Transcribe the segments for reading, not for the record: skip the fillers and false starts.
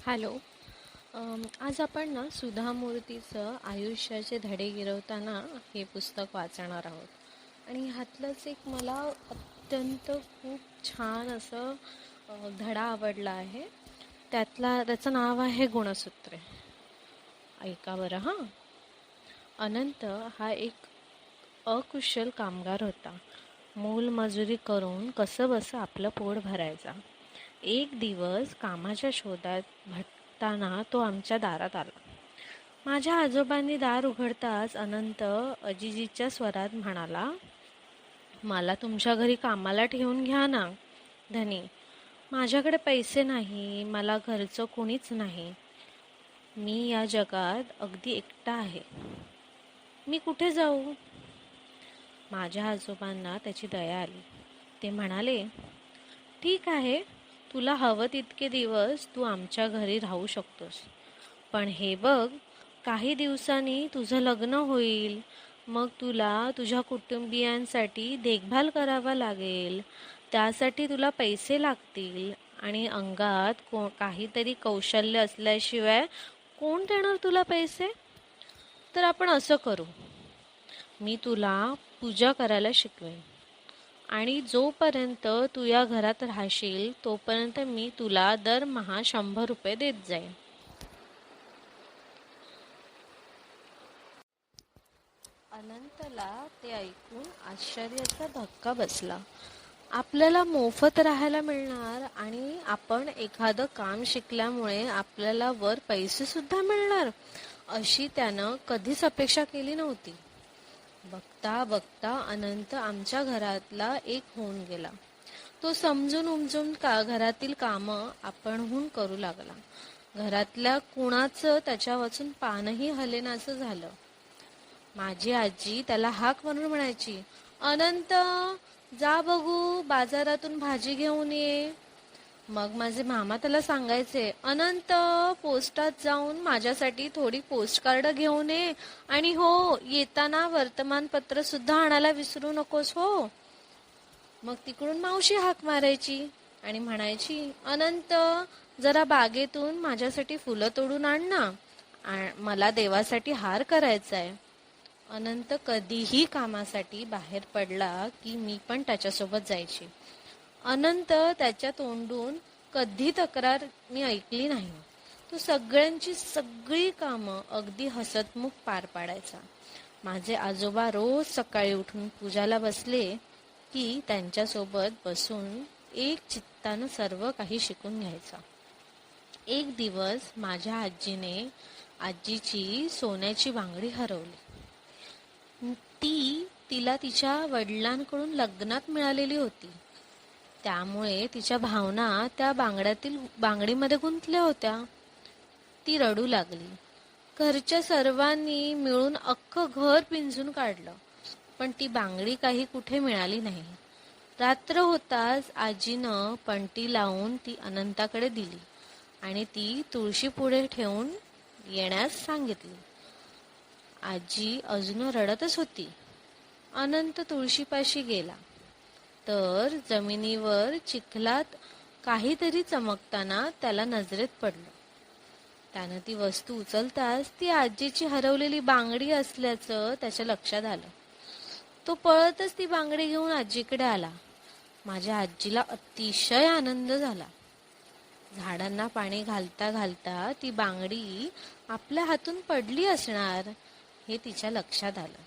Hello. आज आपण ना सुधा मूर्तीचं आयुष्याचे धडे गिरवताना हे पुस्तक वाचणार आहोत आणि ह्यातलंच एक मला अत्यंत खूप छान असं धडा आवडला आहे. त्याचं नाव आहे गुणसूत्रे. ऐका बरं हां. अनंत हा एक अकुशल कामगार होता. मोलमजुरी करून कसंबसं आपलं पोट भरायचा. एक दिवस कामाच्या शोधात भटताना तो आमच्या दारात आला. माझ्या आजोबांनी दार उघडताच अनंत अजिजीच्या स्वरात म्हणाला, मला तुमच्या घरी कामाला ठेवून घ्या ना धनी. माझ्याकडे पैसे नाही, मला घरचं कोणीच नाही. मी या जगात अगदी एकटा आहे. मी कुठे जाऊ? माझ्या आजोबांना त्याची दया आली. ते म्हणाले, ठीक आहे, तुला हवं तितके दिवस तू आमच्या घरी राहू शकतोस. पण हे बघ, काही दिवसांनी तुझं लग्न होईल. मग तुला तुझ्या कुटुंबियांसाठी देखभाल करावा लागेल. त्यासाठी तुला पैसे लागतील आणि अंगात काहीतरी कौशल्य असल्याशिवाय कोण देणार तुला पैसे? तर आपण असं करू, मी तुला पूजा करायला शिकवेन आणि जोपर्यंत तू या घरात राहशील तोपर्यंत मी तुला दरमहा 100 रुपये देत जाईन. अनंतला ते ऐकून आश्चर्याचा धक्का बसला. आपल्याला मोफत राहायला मिळणार आणि आपण एखादं काम शिकल्यामुळे आपल्याला वर पैसे सुद्धा मिळणार, अशी त्यानं कधीच अपेक्षा केली नव्हती. बघता बघता अनंत आमच्या घरातला एक होऊन गेला. तो समजून उमजून घरातील कामं आपणहून करू लागला. घरातल्या कुणाचं त्याच्या वाचून पानही हलेनाचं झालं. माझी आजी त्याला हाक म्हणून म्हणायची, अनंत, जा बघू बाजारातून भाजी घेऊन ये. मग माझे मामा त्याला सांगायचे, अनंत, पोस्टात जाऊन माझ्यासाठी थोडी पोस्टकार्ड घेऊन ये आणि हो, येताना वर्तमानपत्र सुद्धा आणायला विसरू नकोस हो. मग तिकडून मावशी हाक मारायची आणि म्हणायची, अनंत, जरा बागेतून माझ्यासाठी फुलं तोडून आण ना, मला देवासाठी हार करायचा आहे. अनंत कधीही कामासाठी बाहेर पडला की मी पण त्याच्यासोबत जायची. अनंत त्याच्या तोंडून कधी तक्रार मी ऐकली नाही. तो सगळ्यांची सगळी कामं अगदी हसतमुख पार पाडायचा. माझे आजोबा रोज सकाळी उठून पूजाला बसले की त्यांच्यासोबत बसून एक चित्तानं सर्व काही शिकून घ्यायचा. एक दिवस माझ्या आजीने आजीची सोन्याची बांगडी हरवली. तिला तिच्या वडिलांकडून लग्नात मिळालेली होती. त्यामुळे तिच्या भावना त्या बांगडीमध्ये गुंतल्या होत्या. ती रडू लागली. घरच्या सर्वांनी मिळून अख्खं घर पिंजून काढलं, पण ती बांगडी काही कुठे मिळाली नाही. रात्र होताच आजीनं पणती लावून ती अनंताकडे दिली आणि ती तुळशी पुढे ठेवून येण्यास सांगितली. आजी अजून रडतच होती. अनंत तुळशीपाशी गेला तर जमिनीवर चिखलात काहीतरी चमकताना त्याला नजरेत पडलं. त्यानं ती वस्तू उचलताच ती आजीची हरवलेली बांगडी असल्याचं त्याच्या लक्षात आलं. तो पळतच ती बांगडी घेऊन आजीकडे आला. माझ्या आजीला अतिशय आनंद झाला. झाडांना पाणी घालता घालता ती बांगडी आपल्या हातून पडली असणार हे तिच्या लक्षात आलं.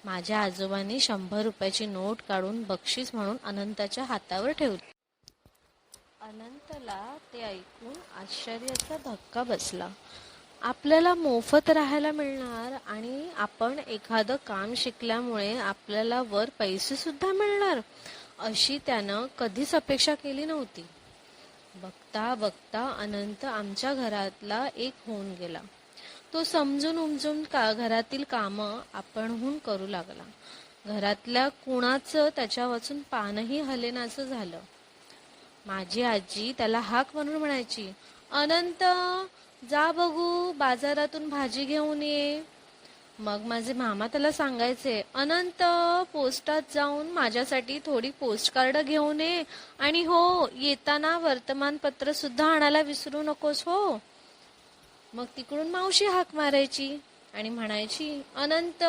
माझ्या आजोबांनी 100 रुपयाची नोट काढून बक्षीस म्हणून अनंताच्या हातावर ठेवली. अनंतला ते ऐकून आश्चर्याचा धक्का बसला. आपल्याला मोफत राहायला मिळणार आणि आपण एखादं काम शिकल्यामुळे आपल्याला वर पैसे सुद्धा मिळणार, अशी त्यानं कधीच अपेक्षा केली नव्हती. बघता बघता अनंत आमच्या घरातला एक होऊन गेला. तो समजून उमजून घरातील कामं आपणहून करू लागला. घरातल्या कुणाचं त्याच्या वाचून पानही हलेनाचं झालं. माझी आजी त्याला हाक म्हणून म्हणायची, अनंत, जा बघू बाजारातून भाजी घेऊन ये. मग माझे मामा त्याला सांगायचे, अनंत, पोस्टात जाऊन माझ्यासाठी थोडी पोस्टकार्ड घेऊन ये, आणि हो, येताना वर्तमानपत्र सुद्धा आणायला विसरू नकोस हो. मग तिकडून मावशी हाक मारायची आणि म्हणायची, अनंत,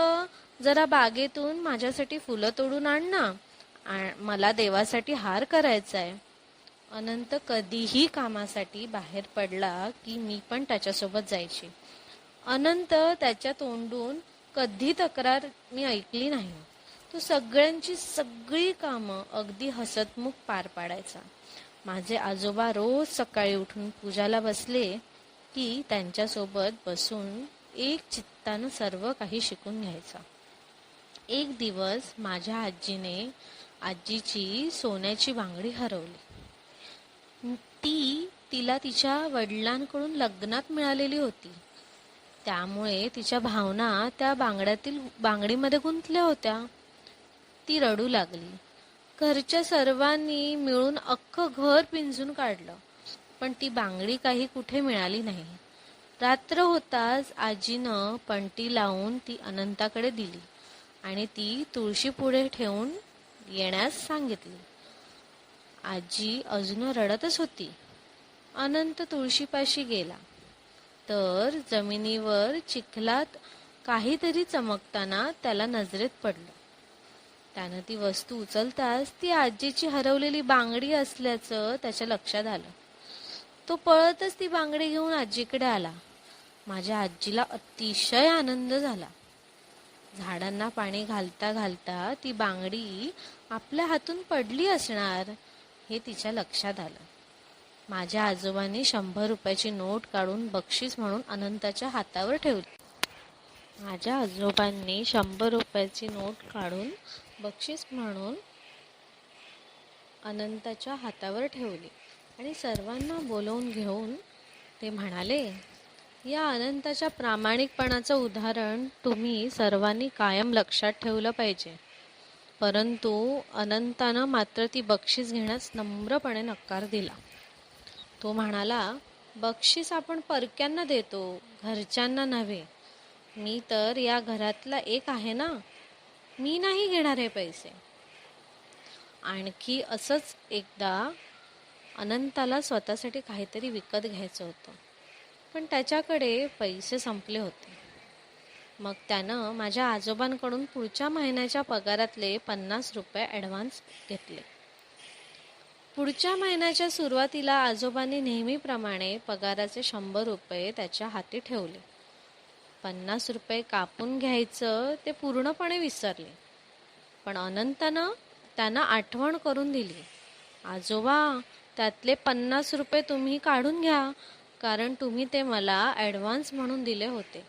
जरा बागेतून माझ्यासाठी फुलं तोडून आण ना, मला देवासाठी हार करायचा आहे. अनंत कधीही कामासाठी बाहेर पडला की मी पण त्याच्यासोबत जायची. अनंत त्याच्या तोंडून कधी तक्रार मी ऐकली नाही. तो सगळ्यांची सगळी कामं अगदी हसतमुख पार पाडायचा. माझे आजोबा रोज सकाळी उठून पूजाला बसले की त्यांच्यासोबत बसून एक चित्तानं सर्व काही शिकून घ्यायचा. एक दिवस माझ्या आजीने आजीची सोन्याची बांगडी हरवली. तिला तिच्या वडिलांकडून लग्नात मिळालेली होती. त्यामुळे तिच्या भावना त्या बांगडीमध्ये गुंतल्या होत्या. ती रडू लागली. घरच्या सर्वांनी मिळून अख्खं घर पिंजून काढलं, पण ती बांगडी काही कुठे मिळाली नाही. रात्र होताच आजीनं पणती लावून ती अनंताकडे दिली आणि ती तुळशी पुढे ठेवून येण्यास सांगितली. आजी अजून रडतच होती. अनंत तुळशीपाशी गेला तर जमिनीवर चिखलात काहीतरी चमकताना त्याला नजरेत पडलं. त्यानं ती वस्तू उचलताच ती आजीची हरवलेली बांगडी असल्याचं त्याच्या लक्षात आलं. तो पळतच ती बांगडी घेऊन आजीकडे आला. माझ्या आजीला अतिशय आनंद झाला. झाडांना पाणी घालता घालता ती बांगडी आपल्या हातून पडली असणार हे तिच्या लक्षात आलं. माझ्या आजोबांनी 100 रुपयाची नोट काढून बक्षीस म्हणून अनंताच्या हातावर ठेवली. माझ्या आजोबांनी 100 रुपयाची नोट काढून बक्षीस म्हणून अनंताच्या हातावर ठेवली आणि सर्वांना बोलवून घेऊन ते म्हणाले, या अनंताच्या प्रामाणिकपणाचं उदाहरण तुम्ही सर्वांनी कायम लक्षात ठेवलं पाहिजे. परंतु अनंतानं मात्र ती बक्षीस घेण्यास नम्रपणे नकार दिला. तो म्हणाला, बक्षीस आपण परक्यांना देतो, घरच्यांना नव्हे. मी तर या घरातला एक आहे ना, मी नाही घेणार हे पैसे. आणखी असंच एकदा अनंताला स्वतःसाठी काहीतरी विकत घ्यायचं होतं, पण त्याच्याकडे पैसे संपले होते. मग त्यानं माझ्या आजोबांकडून पुढच्या महिन्याच्या पगारातले 50 रुपये ॲडव्हान्स घेतले. पुढच्या महिन्याच्या सुरुवातीला आजोबांनी नेहमीप्रमाणे पगाराचे 100 रुपये त्याच्या हाती ठेवले. 50 रुपये कापून घ्यायचं ते पूर्णपणे विसरले. पण अनंतानं त्यांना आठवण करून दिली, आजोबा, त्यातले 50 रुपये तुम्ही काढून घ्या, कारण तुम्ही ते मला ॲडव्हान्स म्हणून दिले होते.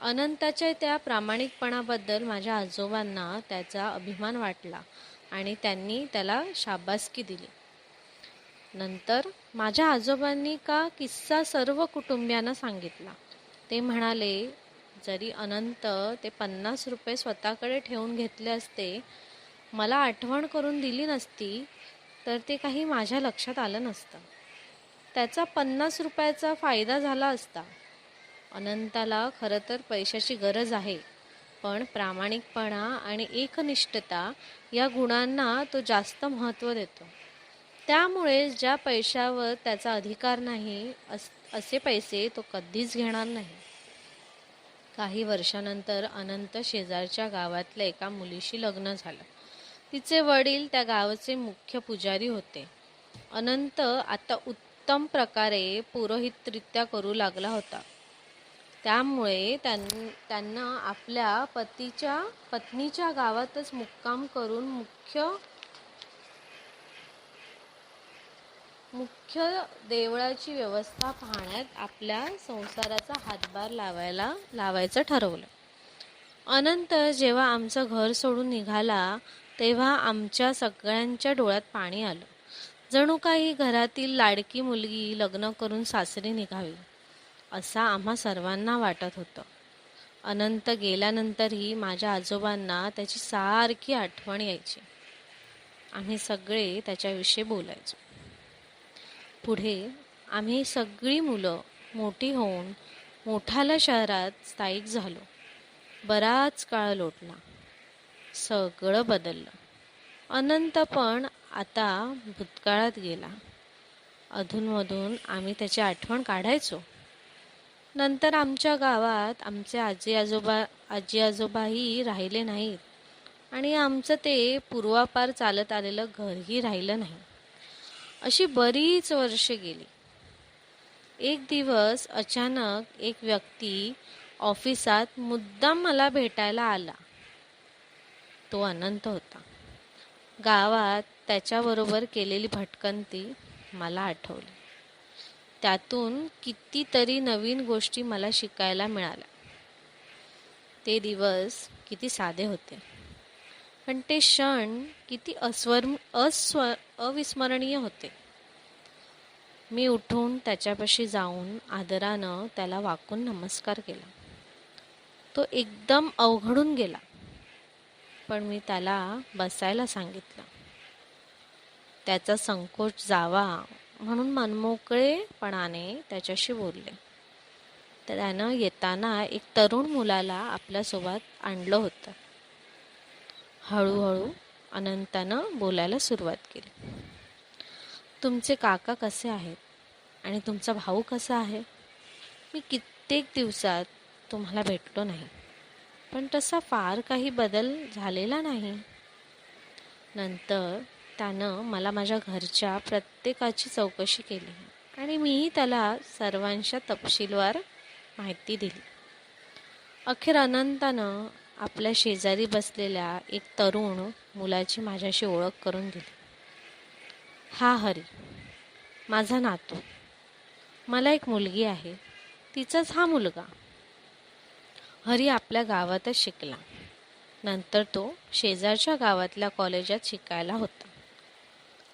अनंताच्या त्या प्रामाणिकपणाबद्दल माझ्या आजोबांना त्याचा अभिमान वाटला आणि त्यांनी त्याला शाबासकी दिली. नंतर माझ्या आजोबांनी का किस्सा सर्व कुटुंबियांना सांगितला. ते म्हणाले, जरी अनंत ते 50 रुपये स्वतःकडे ठेवून घेतले असते, मला आठवण करून दिली नसती, तर ते काही माझ्या लक्षात आलं नसतं. त्याचा 50 रुपयाचा फायदा झाला असता. अनंताला खरं तर पैशाची गरज आहे, पण प्रामाणिकपणा आणि एकनिष्ठता या गुणांना तो जास्त महत्त्व देतो. त्यामुळे ज्या पैशावर त्याचा अधिकार नाही असे पैसे तो कधीच घेणार नाही. काही वर्षानंतर अनंत शेजारच्या गावातल्या एका मुलीशी लग्न झालं. तिचे वडील त्या गावाचे मुख्य पुजारी होते. अनंत आता उत्तम प्रकारे पुरोहितरित्या करू लागला होता. त्यामुळे त्यांना आपल्या पत्नीच्या गावातच मुक्काम करून मुख्य देवळाची व्यवस्था पाहण्यात आपल्या संसाराचा हातभार लावायचं ठरवलं. अनंत जेव्हा आमचं घर सोडून निघाला तेव्हा आमच्या सगळ्यांच्या डोळ्यात पाणी आलं. जणू काही घरातील लाडकी मुलगी लग्न करून सासरी निघावी असं आम्हा सर्वांना वाटत होतं. अनंत गेल्यानंतरही माझ्या आजोबांना त्याची सारखी आठवण यायची. आम्ही सगळे त्याच्याविषयी बोलायचो. पुढे आम्ही सगळी मुलं मोठी होऊन मोठाल्या शहरात स्थायिक झालो. बराच काळ लोटला. सगळं बदललं. अनंत पण आता भूतकाळात गेला. अधूनमधून आम्ही त्याची आठवण काढायचो. नंतर आमच्या गावात आमचे आजी आजोबाही राहिले नाहीत आणि आमचं ते पूर्वापार चालत आलेलं घरही राहिलं नाही. अशी बरीच वर्षे गेली. एक दिवस अचानक एक व्यक्ती ऑफिसात मुद्दाम मला भेटायला आला. तो अनंत होता. गावात त्याच्याबरोबर केलेली भटकंती मला आठवली. त्यातून कितीतरी नवीन गोष्टी मला शिकायला मिळाल्या. ते दिवस किती साधे होते, पण ते क्षण किती अविस्मरणीय होते. मी उठून त्याच्यापाशी जाऊन आदरानं त्याला वाकून नमस्कार केला. तो एकदम अवघडून गेला, पण मी त्याला बसायला सांगितलं. त्याचा संकोच जावा म्हणून मनमोकळेपणाने त्याच्याशी बोलले. त्यानं येताना एक तरुण मुलाला आपल्यासोबत आणलं होतं. हळूहळू अनंतानं बोलायला सुरुवात केली. तुमचे काका कसे आहेत आणि तुमचा भाऊ कसा आहे? मी कित्येक दिवसात तुम्हाला भेटलो नाही, पण तसा फार काही बदल झालेला नाही. नंतर त्यानं मला माझ्या घरच्या प्रत्येकाची चौकशी केली आणि मीही त्याला सर्वांच्या तपशीलवार माहिती दिली. अखेर अनंतानं आपल्या शेजारी बसलेल्या एक तरुण मुलाची माझ्याशी ओळख करून दिली. हा हरी, माझा नातू. मला एक मुलगी आहे, तिचाच हा मुलगा. हरी आपल्या गावातच शिकला. नंतर तो शेजारच्या गावातल्या कॉलेजात शिकायला होता.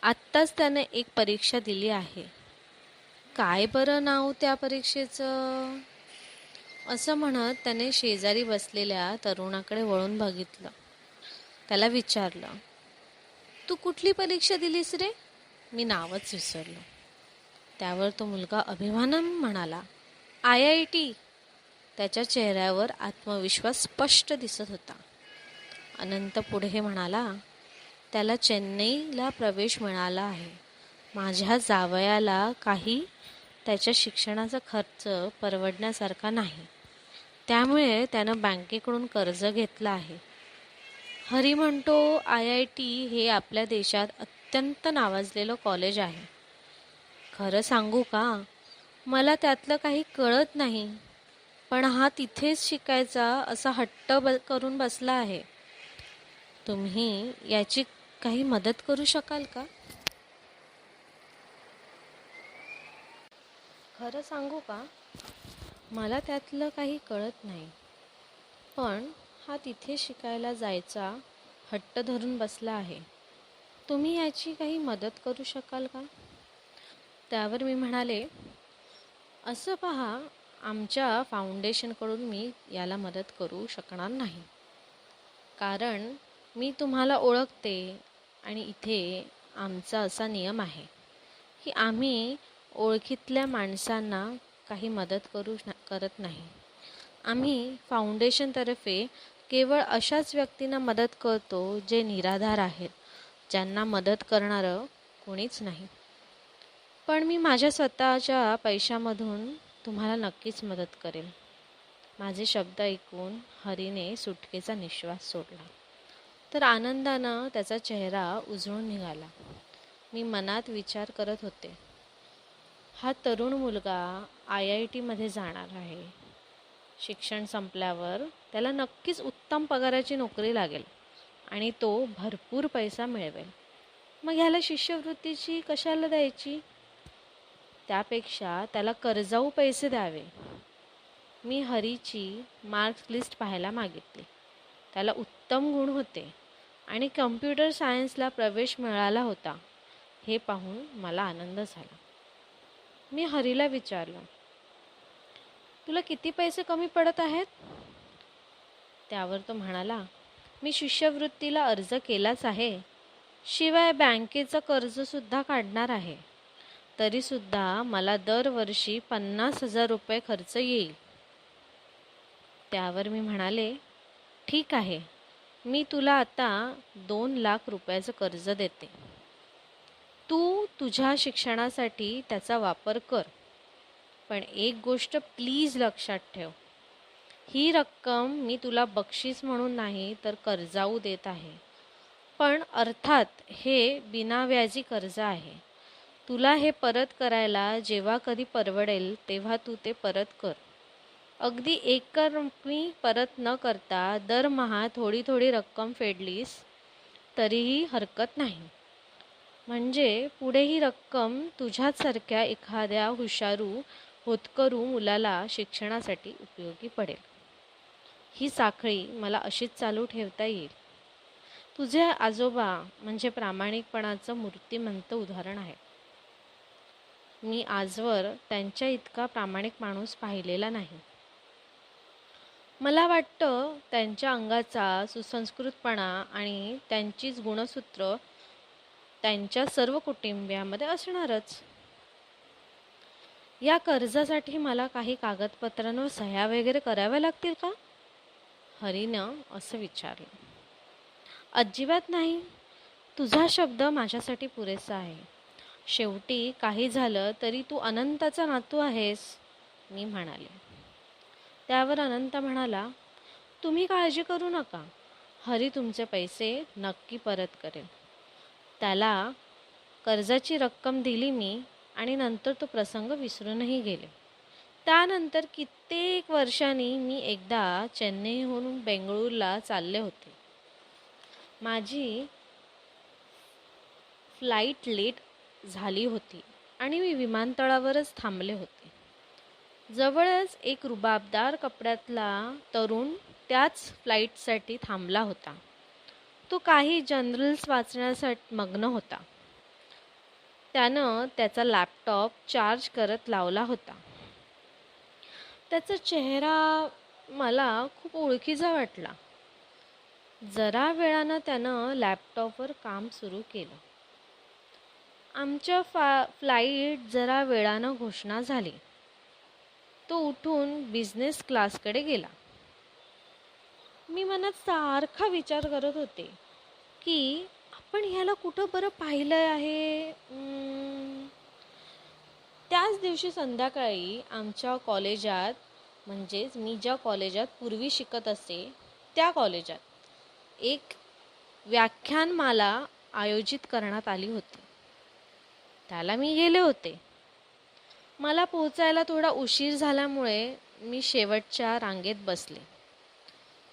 आत्ताच त्याने एक परीक्षा दिली आहे. काय बरं नाव त्या परीक्षेचं? असं म्हणत त्याने शेजारी बसलेल्या तरुणाकडे वळून बघितलं. त्याला विचारलं, तू कुठली परीक्षा दिलीस रे? मी नावच विसरलो. त्यावर तो मुलगा अभिमानाने म्हणाला, IIT. त्याच्या चेहऱ्यावर आत्मविश्वास स्पष्ट दिसत होता. अनंत पुढे म्हणाला, त्याला चेन्नईला प्रवेश मिळाला आहे. माझ्या जावयाला काही त्याच्या शिक्षणाचा खर्च परवडण्यासारखा नाही, त्यामुळे त्यानं बँकेकडून कर्ज घेतलं आहे. हरी म्हणतो, IIT हे आपल्या देशात अत्यंत नावाजलेलं कॉलेज आहे. खरं सांगू का, मला त्यातलं काही कळत नाही, पण हा तिथेच शिकायचा असा हट्ट करून बसला आहे. तुम्ही याची काही मदत करू शकाल का? खरं सांगू का, मला त्यातलं काही कळत नाही, पण हा तिथे शिकायला जायचा हट्ट धरून बसला आहे. तुम्ही याची काही मदत करू शकाल का? त्यावर मी म्हणाले, असं पहा, आमच्या फाउंडेशनकडून मी याला मदत करू शकणार नाही. कारण मी तुम्हाला ओळखते आणि इथे आमचा असा नियम आहे की आम्ही ओळखीतल्या माणसांना काही मदत करत नाही. आम्ही फाउंडेशनतर्फे केवळ अशाच व्यक्तींना मदत करतो जे निराधार आहेत, ज्यांना मदत करणारं कोणीच नाही. पण मी माझ्या स्वतःच्या पैशामधून तुम्हाला नक्कीच मदत करेल. माझे शब्द ऐकून हरीने सुटकेचा निश्वास सोडला. तर आनंदानं त्याचा चेहरा उजळून निघाला. मी मनात विचार करत होते, हा तरुण मुलगा IIT जाणार आहे. शिक्षण संपल्यावर त्याला नक्कीच उत्तम पगाराची नोकरी लागेल आणि तो भरपूर पैसा मिळवेल. मग ह्याला शिष्यवृत्तीची कशाला द्यायची? त्यापेक्षा त्याला कर्जाऊ पैसे द्यावे. मी हरीची मार्क्स लिस्ट पाहायला मागितली. त्याला उत्तम गुण होते आणि कम्प्युटर सायन्सला प्रवेश मिळाला होता. हे पाहून मला आनंद झाला. मी हरीला विचारलं, तुला किती पैसे कमी पडत आहेत? त्यावर तो म्हणाला, मी शिष्यवृत्तीला अर्ज केलाच आहे, शिवाय बँकेचं कर्जसुद्धा काढणार आहे. तरीसुद्धा मला दरवर्षी 50,000 रुपये खर्च येईल. त्यावर मी म्हणाले, ठीक आहे, मी तुला आता 2 लाख रुपयाचं कर्ज देते. तू तुझ्या शिक्षणासाठी त्याचा वापर कर. पण एक गोष्ट प्लीज लक्षात ठेव, ही रक्कम मी तुला बक्षीस म्हणून नाही तर कर्जाऊ देत आहे. पण अर्थात हे बिनाव्याजी कर्ज आहे. तुला हे परत करायला जेव्हा कधी परवडेल तेव्हा तू ते परत कर. अगदी एकरकमी परत न करता दरमहा थोडी थोडी रक्कम फेडलीस तरीही हरकत नाही. म्हणजे पुढे ही रक्कम तुझ्यासारख्या एखाद्या हुशारू होतकरू मुलाला शिक्षणासाठी उपयोगी पडेल. ही साखळी मला अशीच चालू ठेवता येईल. तुझे आजोबा म्हणजे प्रामाणिकपणाचं मूर्तिमंत उदाहरण आहे. मी आजवर त्यांच्या इतका प्रामाणिक माणूस पाहिलेला नाही. मला वाटतं त्यांच्या अंगाचा सुसंस्कृतपणा आणि त्यांचीच गुणसूत्र त्यांच्या सर्व कुटुंबियांमध्ये असणारच. या कर्जासाठी मला काही कागदपत्रांवर सह्या वगैरे कराव्या लागतील का? हरीनं असं विचारलं. अजिबात नाही. तुझा शब्द माझ्यासाठी पुरेसा आहे. शेवटी काही झालं तरी तू अनंताचा नातू आहेस, मी म्हणाले. त्यावर अनंत म्हणाला, तुम्ही काळजी करू नका. हरी तुमचे पैसे नक्की परत करेल. त्याला कर्जाची रक्कम दिली मी आणि नंतर तो प्रसंग विसरूनही गेले. त्यानंतर कित्येक वर्षांनी मी एकदा चेन्नईहून बेंगळूरला चालले होते. माझी फ्लाईट लेट झाली होती आणि मी विमानतळावरच थांबले होते. जवळच एक रुबाबदार कपड्यातला तरुण त्याच फ्लाईटसाठी थांबला होता. तो काही जर्नल्स वाचण्यासाठी मग्न होता. त्यानं त्याचा लॅपटॉप चार्ज करत लावला होता. त्याचा चेहरा मला खूप ओळखीचा वाटला. जरा वेळानं त्यानं लॅपटॉपवर काम सुरू केलं. आमच्या फ्लाईट जरा वेळानं घोषणा झाली. तो उठून बिझनेस क्लासकडे गेला. मी मनात सारखा विचार करत होते की आपण ह्याला कुठं बरं पाहिलं आहे. त्याच दिवशी संध्याकाळी आमच्या कॉलेजात, म्हणजेच मी ज्या कॉलेजात पूर्वी शिकत असे त्या कॉलेजात एक व्याख्यानमाला आयोजित करण्यात आली होती. त्याला मी गेले होते. मला पोहोचायला थोडा उशीर झाल्यामुळे मी शेवटच्या रांगेत बसले.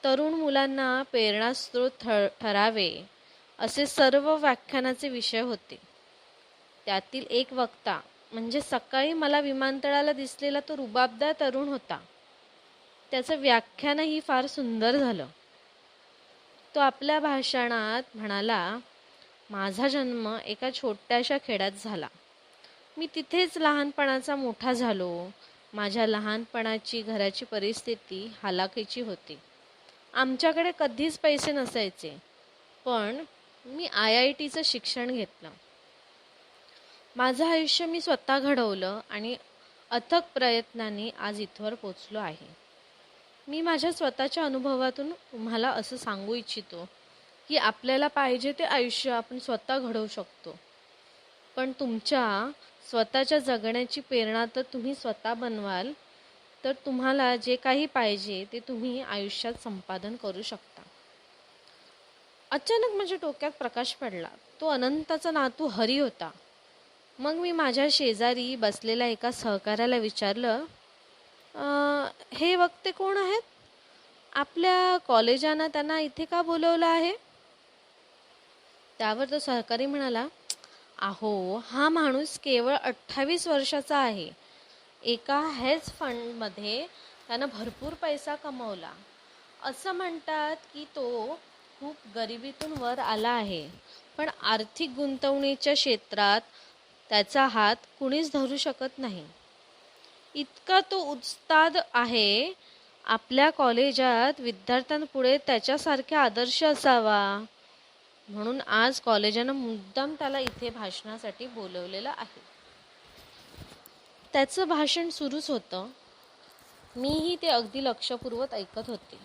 तरुण मुलांना प्रेरणास्रोत ठरावे असे सर्व व्याख्यानाचे विषय होते. त्यातील एक वक्ता म्हणजे सकाळी मला विमानतळाला दिसलेला तो रुबाबदार तरुण होता. त्याचं व्याख्यानही फार सुंदर झालं. तो आपल्या भाषणात म्हणाला, माझा जन्म एका छोट्याशा खेड्यात झाला. मी तिथेच लहानपणाचा मोठा झालो. माझ्या लहानपणाची घराची परिस्थिती हलाखीची होती. आमच्याकडे कधीच पैसे नसायचे. पण मी IITचं शिक्षण घेतलं. माझं आयुष्य मी स्वतः घडवलं आणि अथक प्रयत्नांनी आज इथवर पोचलो आहे. मी माझ्या स्वतःच्या अनुभवातून तुम्हाला असं सांगू इच्छितो की आपल्याला पाहिजे ते आयुष्य आपण स्वतः घडवू शकतो. पण तुमच्या स्वतःच्या जगण्याची प्रेरणा तर तुम्ही स्वतः बनवाल तर तुम्हाला जे काही पाहिजे ते तुम्ही आयुष्यात संपादन करू शकता. अचानक माझ्या डोक्यात प्रकाश पडला. तो अनंताचा नातू हरी होता. मग मी माझ्या शेजारी बसलेल्या एका सहकाऱ्याला विचारलं, हे वक्ते कोण आहेत? आपल्या कॉलेजानं त्यांना इथे का बोलवलं आहे? त्यावर तो सहकारी म्हणाला, अहो, हा माणूस केवळ 28 वर्षाचा आहे. एका हेज फंडमध्ये त्यानं भरपूर पैसा कमवला. असं म्हणतात की तो खूप गरिबीतून वर आला आहे. पण आर्थिक गुंतवणुकीच्या क्षेत्रात त्याचा हात कुणीच धरू शकत नाही. इतका तो उस्ताद आहे. आपल्या कॉलेजात विद्यार्थ्यांपुढे त्याच्यासारखे आदर्श असावा. म्हणून आज कॉलेजानं मुद्दाम त्याला इथे भाषणासाठी बोलवलेलं आहे. त्याचं भाषण सुरूच होतं. मीही ते अगदी लक्षपूर्वक ऐकत होते.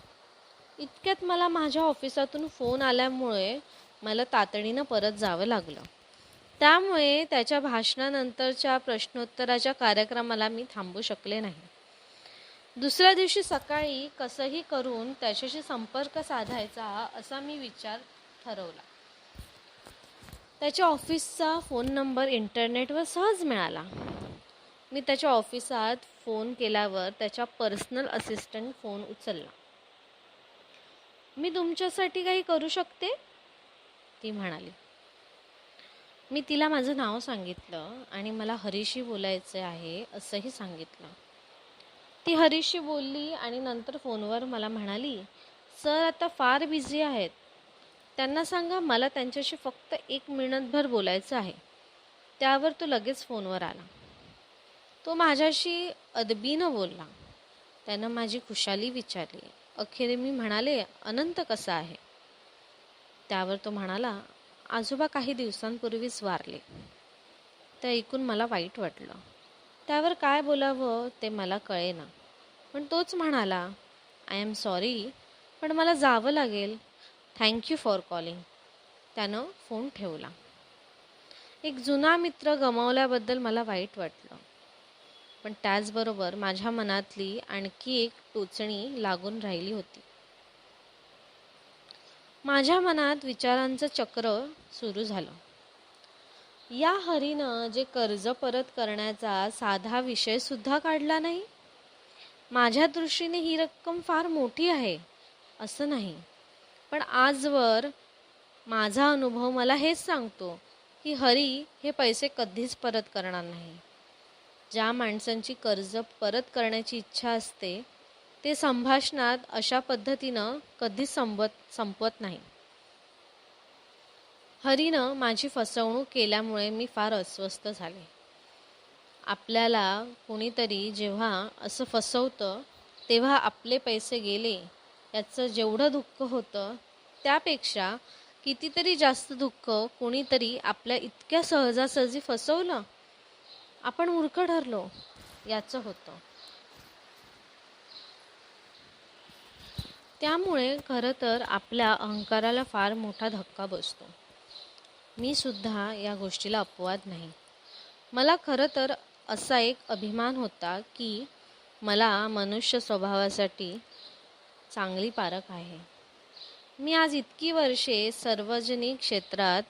इतक्यात मला माझ्या ऑफिसातून फोन आल्यामुळे मला तातडीनं परत जावं लागलं. त्यामुळे त्याच्या भाषणानंतरच्या प्रश्नोत्तराच्या कार्यक्रमाला मी थांबू शकले नाही. दुसऱ्या दिवशी सकाळी कसंही करून त्याच्याशी संपर्क साधायचा असा मी विचार ठरवला. त्याच्या ऑफिसचा फोन नंबर इंटरनेटवर सहज मिळाला. मी त्याच्या ऑफिसात फोन केल्यावर त्याच्या पर्सनल असिस्टंट फोन उचलला. मी तुमच्यासाठी काही करू शकते? ती म्हणाली. मी तिला माझं नाव सांगितलं आणि मला हरीशी बोलायचे आहे असंही सांगितलं. ती हरीशी बोलली आणि नंतर फोनवर मला म्हणाली, सर आता फार बिझी आहेत. त्यांना सांगा मला त्यांच्याशी फक्त 1 मिनिटभर बोलायचं आहे. त्यावर तो लगेच फोनवर आला. तो माझ्याशी अदबीनं बोलला. त्यानं माझी खुशाली विचारली. अखेर मी म्हणाले, अनंत कसा आहे? त्यावर तो म्हणाला, आजोबा काही दिवसांपूर्वीच वारले. ते ऐकून मला वाईट वाटलं. त्यावर काय बोलावं ते मला कळेना. पण तोच म्हणाला, आय एम सॉरी, पण मला जावं लागेल. Thank you for calling. त्यानं फोन ठेवला. एक जुना मित्र गमावल्याबद्दल मला वाईट वाटलं. पण त्याचबरोबर माझ्या मनातली आणखी एक टोचणी लागून राहिली होती. माझ्या मनात विचारांचं चक्र सुरू झालं. या हरीनं जे कर्ज परत करण्याचा साधा विषयसुद्धा काढला नाही. माझ्या दृष्टीने ही रक्कम फार मोठी आहे असं नाही, पण आजवर माझा अनुभव मला हेच सांगतो की हरी हे पैसे कधीच परत करणार नाही. ज्या माणसांची कर्ज परत करण्याची इच्छा असते ते संभाषणात अशा पद्धतीनं कधीच संपवत नाही. हरीनं माझी फसवणूक केल्यामुळे मी फार अस्वस्थ झाले. आपल्याला कोणीतरी जेव्हा असं फसवतं तेव्हा आपले पैसे गेले याचं जेवढं दुःख होतं त्यापेक्षा कितीतरी जास्त दुःख कोणीतरी आपल्या इतक्या सहजासहजी फसवलं, आपण मूर्ख ठरलो याचं होतं. त्यामुळे खरं तर आपल्या अहंकाराला फार मोठा धक्का बसतो. मी सुद्धा या गोष्टीला अपवाद नाही. मला खरं तर असा एक अभिमान होता की मला मनुष्य स्वभावासाठी चांगली पारख आहे. मी आज इतकी वर्षे सार्वजनिक क्षेत्रात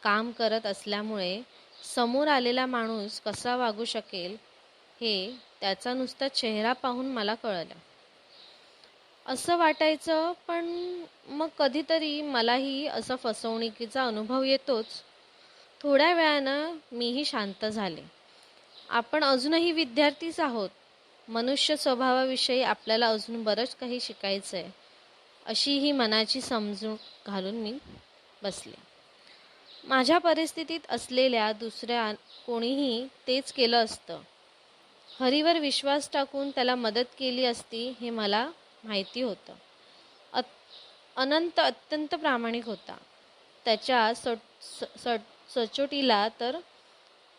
काम करत असल्यामुळे समोर आलेला माणूस कसा वागू शकेल हे त्याचा नुसता चेहरा पाहून मला कळलं. असं वाटायचं, पण मग कधीतरी मलाही असा फसवणुकीचा अनुभव येतोच. थोड्या वेळानं मीही शांत झाले. आपण अजूनही विद्यार्थीच आहोत. मनुष्य स्वभावाविषयी आपल्याला अजून बरंच काही शिकायचं आहे अशी ही मनाची समजून घालून मी बसले. माझ्या परिस्थितीत असलेल्या दुसऱ्या कोणीही तेच केलं असतं. हरीवर विश्वास टाकून त्याला मदत केली असती हे मला माहिती होतं. अनंत अत्यंत प्रामाणिक होता. त्याच्या सचोटीला तर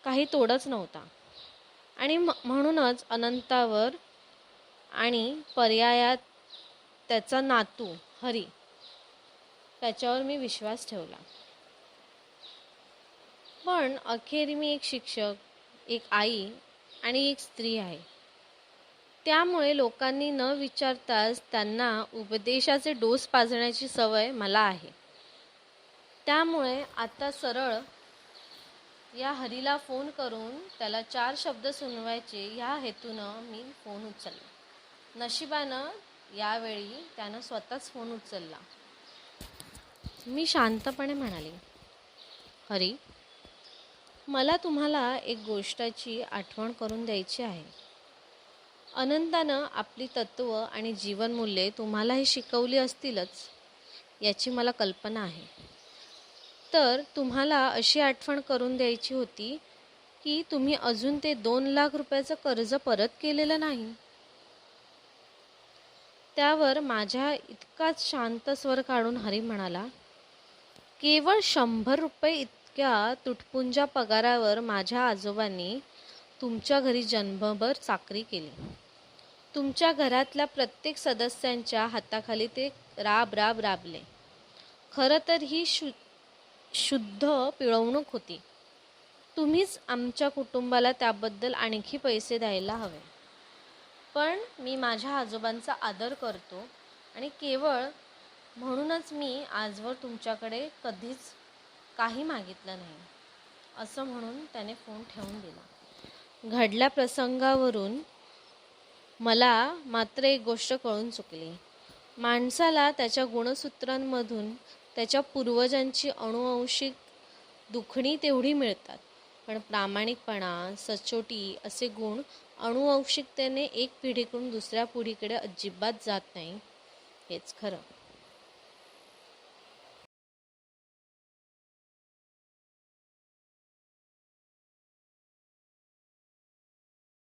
काही तोडच नव्हता आणि म्हणूनच अनंतावर आणि पर्यायात त्याचा नातू हरी त्याच्यावर मी विश्वास ठेवला. पण अखेर मी एक शिक्षक, एक आई आणि एक स्त्री आहे. त्यामुळे लोकांनी न विचारताच त्यांना उपदेशाचे डोस पाजण्याची सवय मला आहे. त्यामुळे आता सरळ या हरीला फोन करून त्याला 4 शब्द सुनवायचे या हेतूनं मी फोन उचलला. नशिबानं यावेळी त्यानं स्वतःच फोन उचलला. मी शांतपणे म्हणाले, हरी, मला तुम्हाला एक गोष्टीची आठवण करून द्यायची आहे. अनंतानं आपली तत्त्व आणि जीवनमूल्ये तुम्हालाही शिकवली असतीलच याची मला कल्पना आहे. तर तुम्हाला अशी आठवण करून द्यायची होती की तुम्ही अजून ते 2 लाख रुपयाचं कर्ज परत केलेलं नाही. त्यावर माझ्या इतकाच शांत स्वर काढून हरी म्हणाला, केवळ 100 रुपये इतक्या तुटपुंजा पगारावर माझ्या आजोबांनी तुमच्या घरी जन्मभर चाकरी केली. तुमच्या घरातल्या प्रत्येक सदस्यांच्या हाताखाली ते राबले. खरं तर ही शुद्ध पिळवणूक होती. तुम्हीच आमच्या कुटुंबाला त्याबद्दल आणखी पैसे द्यायला हवे. पण मी माझ्या आजोबांचा आदर करतो आणि केवळ म्हणूनच मी आजवर तुमच्याकडे कधीच काही मागितलं नाही, असं म्हणून त्याने फोन ठेवून दिला. घडल्या प्रसंगावरून मला मात्र एक गोष्ट कळून चुकली. माणसाला त्याच्या गुणसूत्रांमधून त्याच्या पूर्वजांची अनुवंशिक दुखणी तेवढी मिळतात, पण प्रामाणिकपणा, सचोटी असे गुण अनुवंशिकतेने एक पिढीकडून दुसऱ्या पिढीकडे अजिबात जात नाही, हेच खरं.